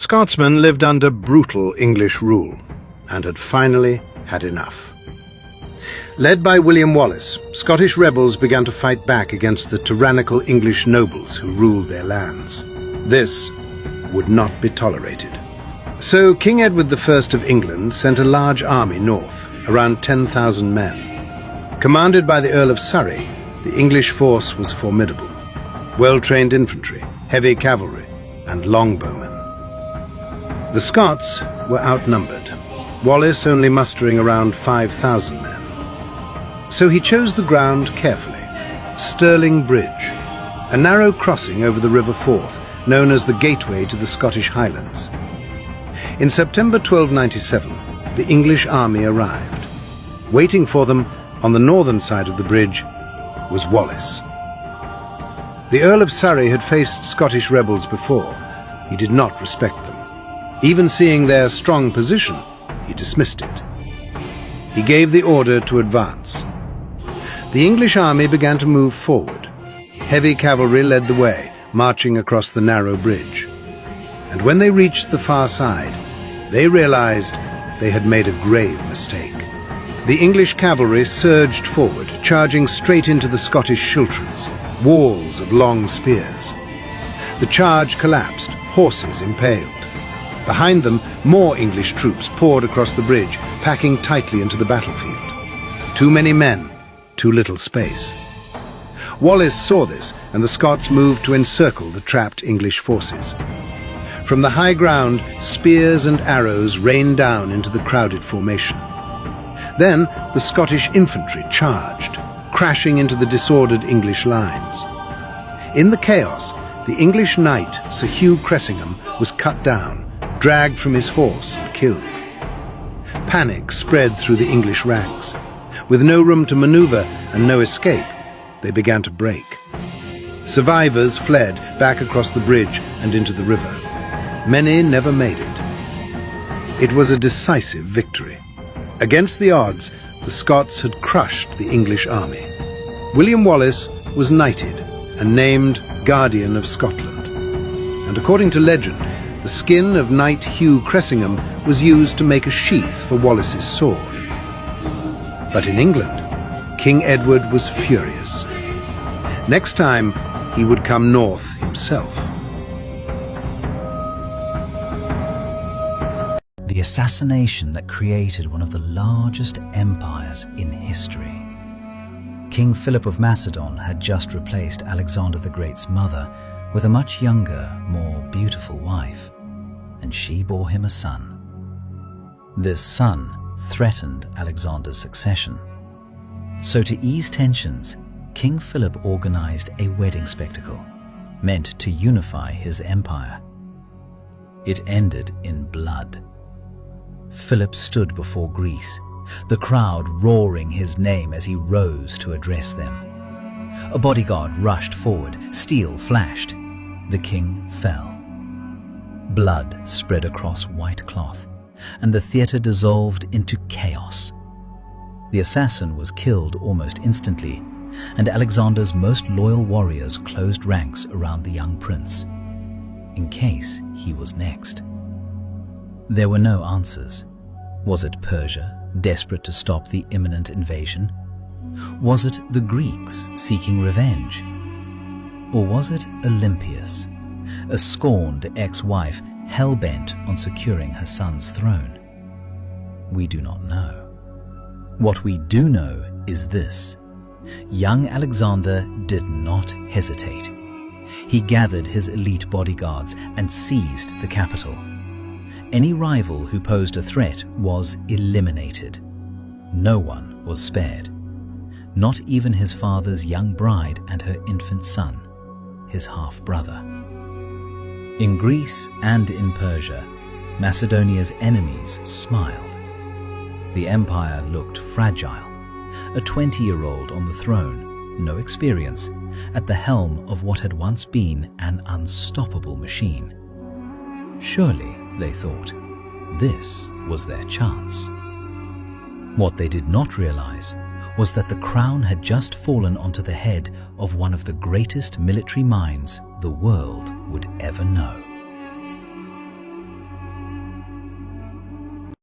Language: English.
Scotsmen lived under brutal English rule and had finally had enough. Led by William Wallace, Scottish rebels began to fight back against the tyrannical English nobles who ruled their lands. This would not be tolerated. So King Edward I of England sent a large army north, around 10,000 men. Commanded by the Earl of Surrey, the English force was formidable. Well-trained infantry, heavy cavalry, and longbowmen. The Scots were outnumbered, Wallace only mustering around 5,000 men. So he chose the ground carefully. Stirling Bridge, a narrow crossing over the River Forth, known as the gateway to the Scottish Highlands. In September 1297, the English army arrived. Waiting for them on the northern side of the bridge was Wallace. The Earl of Surrey had faced Scottish rebels before. He did not respect them. Even seeing their strong position, he dismissed it. He gave the order to advance. The English army began to move forward. Heavy cavalry led the way, marching across the narrow bridge. And when they reached the far side, they realized they had made a grave mistake. The English cavalry surged forward, charging straight into the Scottish schultrons, walls of long spears. The charge collapsed, horses impaled. Behind them, more English troops poured across the bridge, packing tightly into the battlefield. Too many men, too little space. Wallace saw this, and the Scots moved to encircle the trapped English forces. From the high ground, spears and arrows rained down into the crowded formation. Then the Scottish infantry charged, crashing into the disordered English lines. In the chaos, the English knight, Sir Hugh Cressingham, was cut down, dragged from his horse and killed. Panic spread through the English ranks. With no room to maneuver and no escape, they began to break. Survivors fled back across the bridge and into the river. Many never made it. It was a decisive victory. Against the odds, the Scots had crushed the English army. William Wallace was knighted and named Guardian of Scotland. And according to legend, the skin of Knight Hugh Cressingham was used to make a sheath for Wallace's sword. But in England, King Edward was furious. Next time, he would come north himself. The assassination that created one of the largest empires in history. King Philip of Macedon had just replaced Alexander the Great's mother with a much younger, more beautiful wife, and she bore him a son. This son threatened Alexander's succession. So to ease tensions, King Philip organized a wedding spectacle meant to unify his empire. It ended in blood. Philip stood before Greece, the crowd roaring his name as he rose to address them. A bodyguard rushed forward, steel flashed. The king fell. Blood spread across white cloth, and the theater dissolved into chaos. The assassin was killed almost instantly, and Alexander's most loyal warriors closed ranks around the young prince, in case he was next. There were no answers. Was it Persia, desperate to stop the imminent invasion? Was it the Greeks seeking revenge? Or was it Olympias, a scorned ex-wife hell-bent on securing her son's throne? We do not know. What we do know is this: young Alexander did not hesitate. He gathered his elite bodyguards and seized the capital. Any rival who posed a threat was eliminated. No one was spared. Not even his father's young bride and her infant son, his half-brother. In Greece and in Persia, Macedonia's enemies smiled. The empire looked fragile. A 20-year-old on the throne, no experience, at the helm of what had once been an unstoppable machine. Surely, they thought, this was their chance. What they did not realize was that the crown had just fallen onto the head of one of the greatest military minds the world would ever know.